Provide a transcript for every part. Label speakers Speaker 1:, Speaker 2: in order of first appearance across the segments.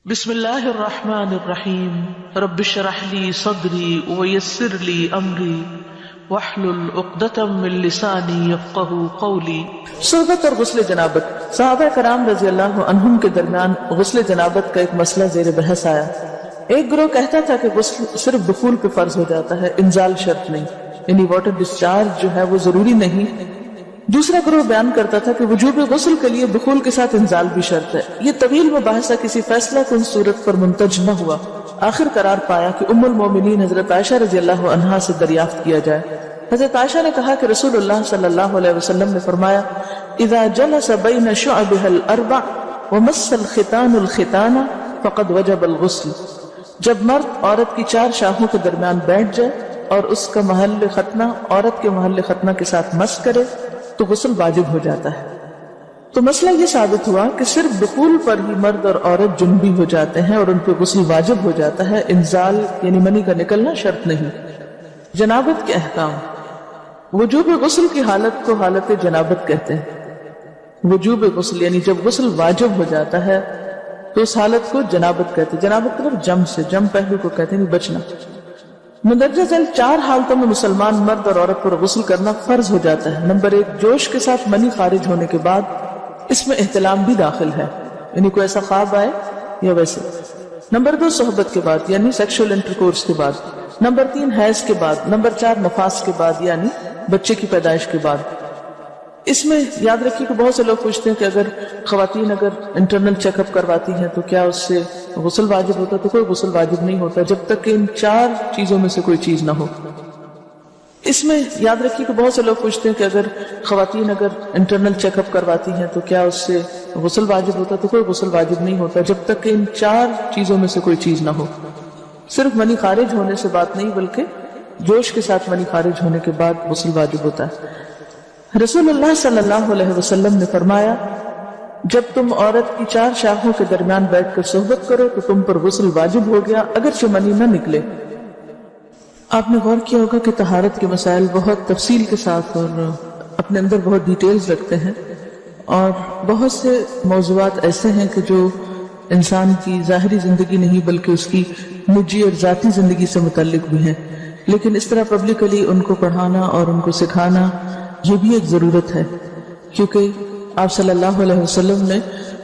Speaker 1: بسم اللہ الرحمن الرحیم رب اشرح لی صدری ویسر لی امری واحلل عقدۃ من لسانی یفقهوا قولی۔ صحبت اور غسل جنابت۔ صحابہ کرام رضی اللہ عنہم کے درمیان غسل جنابت کا ایک مسئلہ زیر بحث آیا۔ ایک گروہ کہتا تھا کہ غسل صرف دخول پہ فرض ہو جاتا ہے، انزال شرط نہیں، یعنی واٹر ڈسچارج جو ہے وہ ضروری نہیں۔ دوسرا گروہ بیان کرتا تھا کہ وجوب غسل کے لیے دخول کے ساتھ انزال بھی شرط ہے۔ یہ طویل مباحثہ کسی فیصلہ کن صورت پر منتج نہ ہوا۔ آخر قرار پایا کہ ام المومنین حضرت عائشہ رضی اللہ عنہا سے دریافت کیا جائے۔ حضرت عائشہ نے کہا کہ رسول اللہ صلی اللہ علیہ وسلم نے فرمایا، اذا جلس بین شعبها الاربع ومس الختان الختان فقد وجب الغسل۔ جب مرد عورت کی چار شاخوں کے درمیان بیٹھ جائے اور اس کا محل ختنہ عورت کے محل ختنہ کے ساتھ مس کرے تو غسل واجب ہو جاتا ہے۔ تو مسئلہ یہ ثابت ہوا کہ صرف دخول پر ہی مرد اور عورت جنبی ہو جاتے ہیں اور ان پہ غسل واجب ہو جاتا ہے، انزال یعنی منی کا نکلنا شرط نہیں۔ جنابت کے احکام۔ وجوب غسل کی حالت کو حالت جنابت کہتے ہیں۔ وجوب غسل یعنی جب غسل واجب ہو جاتا ہے تو اس حالت کو جنابت کہتے ہیں۔ جنابت مطلب جم پہلو کو کہتے ہیں، بچنا۔ مندرجہ ذیل چار حالتوں میں مسلمان مرد اور عورت پر غسل کرنا فرض ہو جاتا ہے۔ نمبر ایک، جوش کے ساتھ منی خارج ہونے کے بعد، اس میں احتلام بھی داخل ہے، یعنی کوئی ایسا خواب آئے یا ویسے۔ نمبر دو، صحبت کے بعد یعنی سیکشول انٹرکورس کے بعد۔ نمبر تین، حیض کے بعد۔ نمبر چار، نفاس کے بعد یعنی بچے کی پیدائش کے بعد۔ اس میں یاد رکھیے کہ بہت سے لوگ پوچھتے ہیں کہ اگر خواتین انٹرنل چیک اپ کرواتی ہیں تو کیا اس سے غسل واجب ہوتا ہے؟ تو کوئی غسل واجب نہیں ہوتا جب تک کہ ان چار چیزوں میں سے کوئی چیز نہ ہو۔ اس میں یاد رکھیے کہ بہت سے لوگ پوچھتے ہیں کہ اگر خواتین انٹرنل چیک اپ کرواتی ہیں تو کیا اس سے غسل واجب ہوتا ہے؟ تو کوئی غسل واجب نہیں ہوتا جب تک کہ ان چار چیزوں میں سے کوئی چیز نہ ہو۔ صرف منی خارج ہونے سے بات نہیں، بلکہ جوش کے ساتھ منی خارج ہونے کے بعد غسل واجب ہوتا ہے۔ رسول اللہ صلی اللہ علیہ وسلم نے فرمایا، جب تم عورت کی چار شاخوں کے درمیان بیٹھ کر صحبت کرو تو تم پر غسل واجب ہو گیا اگرچہ منی نہ نکلے۔ آپ نے غور کیا ہوگا کہ طہارت کے مسائل بہت تفصیل کے ساتھ اور اپنے اندر بہت ڈیٹیلز رکھتے ہیں، اور بہت سے موضوعات ایسے ہیں کہ جو انسان کی ظاہری زندگی نہیں بلکہ اس کی نجی اور ذاتی زندگی سے متعلق بھی ہیں، لیکن اس طرح پبلکلی ان کو پڑھانا اور ان کو سکھانا یہ بھی ایک ضرورت ہے، کیونکہ آپ صلی اللہ علیہ وسلم نے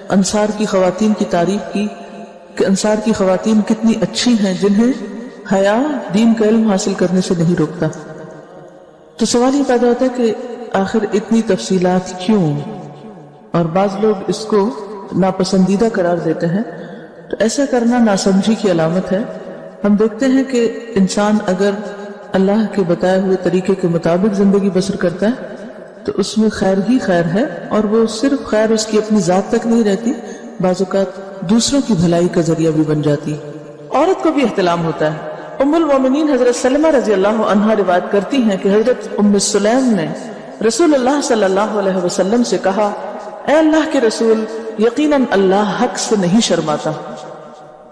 Speaker 1: انصار کی خواتین کی تعریف کی کہ انصار کی خواتین کتنی اچھی ہیں جنہیں حیا دین کا علم حاصل کرنے سے نہیں روکتا۔ تو سوال یہ پیدا ہوتا ہے کہ آخر اتنی تفصیلات کیوں؟ اور بعض لوگ اس کو ناپسندیدہ قرار دیتے ہیں، تو ایسا کرنا ناسمجھی کی علامت ہے۔ ہم دیکھتے ہیں کہ انسان اگر اللہ کے بتائے ہوئے طریقے کے مطابق زندگی بسر کرتا ہے تو اس میں خیر ہی خیر ہے، اور وہ صرف خیر اس کی اپنی ذات تک نہیں رہتی، بعض اوقات دوسروں کی بھلائی کا ذریعہ بھی بن جاتی۔ عورت کو بھی احتلام ہوتا ہے۔ ام المومنین حضرت سلمہ رضی اللہ عنہا روایت کرتی ہیں کہ حضرت ام سلیم نے رسول اللہ صلی اللہ علیہ وسلم سے کہا، اے اللہ کے رسول، یقیناً اللہ حق سے نہیں شرماتا،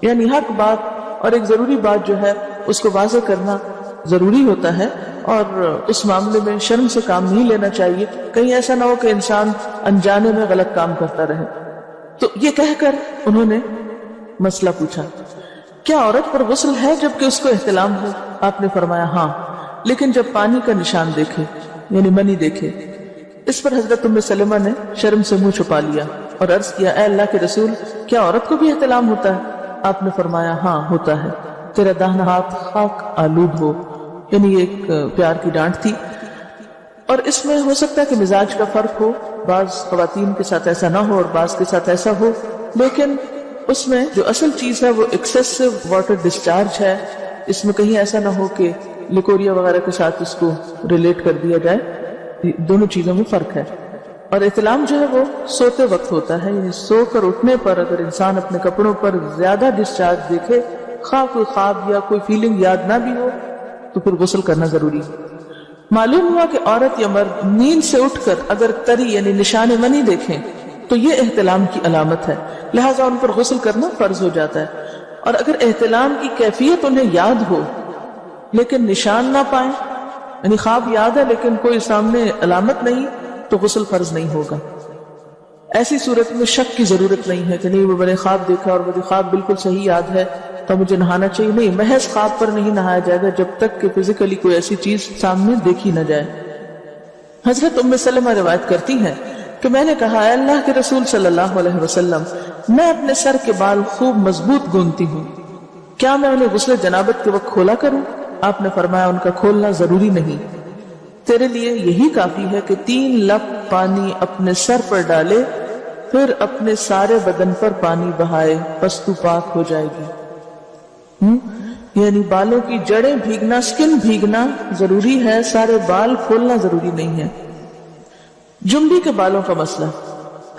Speaker 1: یعنی حق بات اور ایک ضروری بات جو ہے اس کو واضح کرنا ضروری ہوتا ہے، اور اس معاملے میں شرم سے کام نہیں لینا چاہیے، کہیں ایسا نہ ہو کہ انسان انجانے میں غلط کام کرتا رہے۔ تو یہ کہہ کر انہوں نے مسئلہ پوچھا، کیا عورت پر غسل ہے جبکہ اس کو احتلام ہو؟ آپ نے فرمایا ہاں، لیکن جب پانی کا نشان دیکھے یعنی منی دیکھے۔ اس پر حضرت ام سلمہ نے شرم سے منہ چھپا لیا اور عرض کیا، اے اللہ کے رسول، کیا عورت کو بھی احتلام ہوتا ہے؟ آپ نے فرمایا ہاں ہوتا ہے، تیرا داہنا ہاتھ خاک آلود ہو، یعنی ایک پیار کی ڈانٹ تھی۔ اور اس میں ہو سکتا ہے کہ مزاج کا فرق ہو، بعض خواتین کے ساتھ ایسا نہ ہو اور بعض کے ساتھ ایسا ہو، لیکن اس میں جو اصل چیز ہے وہ ایکسیسو واٹر ڈسچارج ہے۔ اس میں کہیں ایسا نہ ہو کہ لیکوریا وغیرہ کے ساتھ اس کو ریلیٹ کر دیا جائے، دونوں چیزوں میں فرق ہے۔ اور احتلام جو ہے وہ سوتے وقت ہوتا ہے، یعنی سو کر اٹھنے پر اگر انسان اپنے کپڑوں پر زیادہ ڈسچارج دیکھے، خواہ کوئی خواب یا کوئی فیلنگ یاد نہ بھی ہو، تو پھر غسل کرنا ضروری ہے۔ معلوم ہوا کہ عورت یا مرد نیند سے اٹھ کر اگر تری یعنی نشان منی دیکھیں تو یہ احتلام کی علامت ہے، لہٰذا ان پر غسل کرنا فرض ہو جاتا ہے۔ اور اگر احتلام کی کیفیت انہیں یاد ہو لیکن نشان نہ پائیں، یعنی خواب یاد ہے لیکن کوئی سامنے علامت نہیں، تو غسل فرض نہیں ہوگا۔ ایسی صورت میں شک کی ضرورت نہیں ہے کہ نہیں وہ میں نے خواب دیکھا اور مجھے خواب بالکل صحیح یاد ہے تو مجھے نہانا چاہیے. نہیں، محض خواب پر نہیں نہایا جائے گا جب تک کہ فزیکلی کوئی ایسی چیز سامنے دیکھی نہ جائے. حضرت ام سلمہ روایت کرتی ہیں کہ میں نے کہا اے اللہ کے رسول صلی اللہ علیہ وسلم، میں اپنے سر کے بال خوب مضبوط گوندتی ہوں، کیا میں انہیں غسل جنابت کے وقت کھولا کروں؟ آپ نے فرمایا ان کا کھولنا ضروری نہیں، تیرے لیے یہی کافی ہے کہ 3 لپ پانی اپنے سر پر ڈالے، پھر اپنے سارے بدن پر پانی بہائے، پس تو پاک ہو جائے گی. یعنی بالوں کی جڑیں بھیگنا، سکن بھیگنا ضروری ہے، سارے بال کھولنا ضروری نہیں ہے. جنبی کے بالوں کا مسئلہ.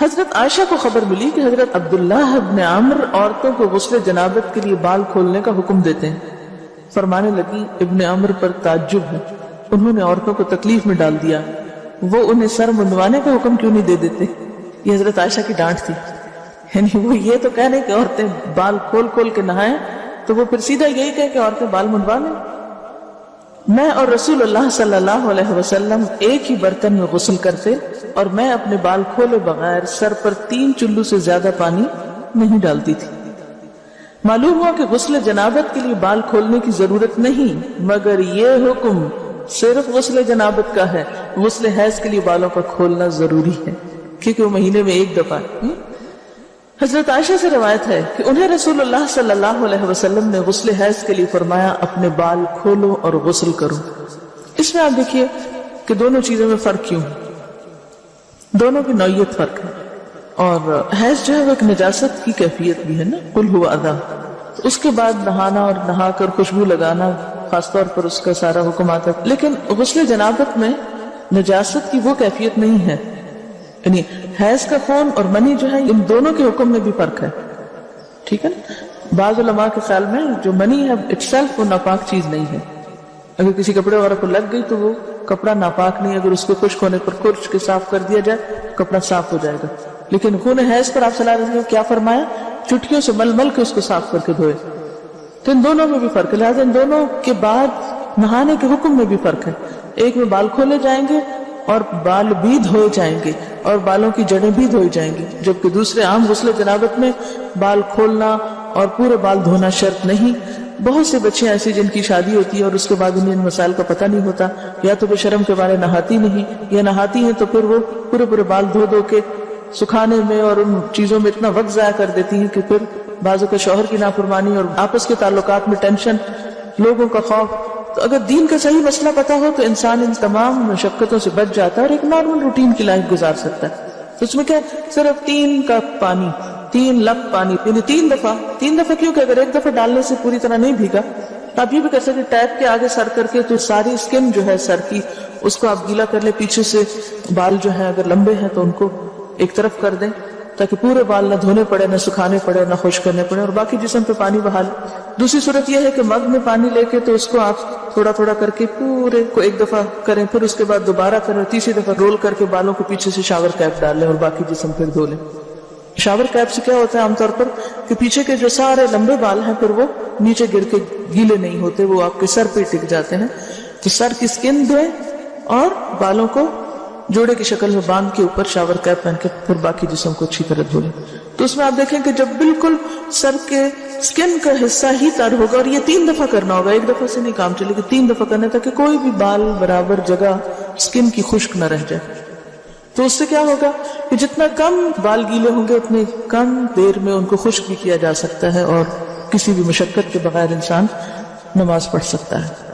Speaker 1: حضرت عائشہ کو خبر ملی کہ حضرت عبداللہ ابن عمرو عورتوں کو غسل جنابت کے لیے بال کھولنے کا حکم دیتے ہیں. فرمانے لگی ابن عمرو پر تعجب ہے، انہوں نے عورتوں کو تکلیف میں ڈال دیا، وہ انہیں سر منڈوانے کا حکم کیوں نہیں دے دیتے؟ یہ حضرت عائشہ کی ڈانٹ تھی. یعنی وہ یہ تو کہہ رہے کہ عورتیں بال کھول کھول کے نہائیں، تو وہ پھر سیدھا یہی کہے کہ عورتیں بال منڈوا لیں. میں اور رسول اللہ صلی اللہ علیہ وسلم ایک ہی برتن میں غسل کرتے اور میں اپنے بال کھولے بغیر سر پر 3 چلو سے زیادہ پانی نہیں ڈالتی تھی. معلوم ہوا کہ غسل جنابت کے لیے بال کھولنے کی ضرورت نہیں، مگر یہ حکم صرف غسل جنابت کا ہے. غسل حیض کے لیے بالوں کا کھولنا ضروری ہے کیونکہ وہ مہینے میں ایک دفعہ. حضرت عائشہ سے روایت ہے کہ انہیں رسول اللہ صلی اللہ علیہ وسلم نے غسل حیض کے لیے فرمایا اپنے بال کھولو اور غسل کرو. اس میں آپ دیکھیے کہ دونوں چیزوں میں فرق کیوں ہے، دونوں کی نوعیت فرق ہے. اور حیض جو ہے وہ ایک نجاست کی کیفیت بھی ہے نا، قل ہوا اذی، اس کے بعد نہانا اور نہا کر خوشبو لگانا خاص طور پر اس کا سارا حکم آتا ہے. لیکن غسل جنابت میں نجاست کی وہ کیفیت نہیں ہے. یعنی حیض کا خون اور منی جو ہے ان دونوں کے حکم میں بھی فرق ہے. ٹھیک ہے نا. بعض علماء کے خیال میں جو منی ہے اٹ سیلف وہ ناپاک چیز نہیں ہے. اگر کسی کپڑے وغیرہ کو لگ گئی تو وہ کپڑا ناپاک نہیں، اگر اس کو خشک ہونے پر خرچ کے صاف کر دیا جائے کپڑا صاف ہو جائے گا. لیکن خون حیض پر آپ صلی اللہ علیہ وسلم کیا فرمایا؟ چٹکیوں سے مل مل کے اس کو صاف کر کے دھوئے. تو ان دونوں میں بھی فرق ہے، لہٰذا ان دونوں کے بعد نہانے کے حکم میں بھی فرق ہے. ایک میں بال کھولے جائیں گے اور بال بھی دھوئے جائیں گے اور بالوں کی جڑیں بھی دھوئی جائیں گی، جبکہ دوسرے عام غسل جنابت میں بال کھولنا اور پورے بال دھونا شرط نہیں. بہت سے بچے ایسے جن کی شادی ہوتی ہے اور اس کے بعد انہیں ان مسائل کا پتہ نہیں ہوتا، یا تو بے شرم کے بارے نہاتی نہیں، یا نہاتی ہیں تو پھر وہ پورے بال دھو دھو کے سکھانے میں اور ان چیزوں میں اتنا وقت ضائع کر دیتی ہیں کہ پھر بعضوں کا شوہر کی نافرمانی اور آپس کے تعلقات میں ٹینشن، لوگوں کا خوف. تو اگر دین کا صحیح مسئلہ پتا ہو تو انسان ان تمام مشقتوں سے بچ جاتا ہے اور ایک نارمل روٹین کی لائف گزار سکتا ہے. تو اس میں کیا صرف 3 کپ پانی، 3 لپ پانی، یعنی 3 دفعہ کیوں کہ اگر ایک دفعہ ڈالنے سے پوری طرح نہیں بھیگا تو آپ یہ بھی کر سکتے ٹیپ کے آگے سر کر کے تو ساری اسکن جو ہے سر کی اس کو آپ گیلا کر لیں. پیچھے سے بال جو ہیں اگر لمبے ہیں تو ان کو ایک طرف کر دیں تاکہ پورے بال نہ دھونے پڑے، نہ سکھانے پڑے، نہ خشک کرنے پڑے، اور باقی جسم پہ پانی بہا لیں. دوسری صورت یہ ہے کہ مگ میں پانی لے کے تو اس کو آپ تھوڑا تھوڑا کر کے پورے کو ایک دفعہ کریں، پھر اس کے بعد دوبارہ کریں، اور تیسری دفعہ رول کر کے بالوں کو پیچھے سے شاور کیپ ڈال لیں اور باقی جسم پھر دھو لیں. شاور کیپ سے کیا ہوتا ہے عام طور پر کہ پیچھے کے جو سارے لمبے بال ہیں پھر وہ نیچے گر کے گیلے نہیں ہوتے، وہ آپ کے سر پہ ٹک جاتے ہیں. تو سر کی اسکن دھوئیں اور بالوں کو جوڑے کی شکل میں باندھ کے اوپر شاور کیپ پہن کے پھر باقی جسم کو اچھی طرح دھو لیں. تو اس میں آپ دیکھیں کہ جب بالکل سر کے اسکن کا حصہ ہی تر ہوگا، اور یہ 3 دفعہ کرنا ہوگا، ایک دفعہ سے نہیں کام چلے گا، 3 دفعہ کرنا تاکہ کوئی بھی بال برابر جگہ اسکن کی خشک نہ رہ جائے. تو اس سے کیا ہوگا کہ جتنا کم بال گیلے ہوں گے اتنے کم دیر میں ان کو خشک بھی کیا جا سکتا ہے اور کسی بھی مشقت کے بغیر انسان نماز پڑھ سکتا ہے.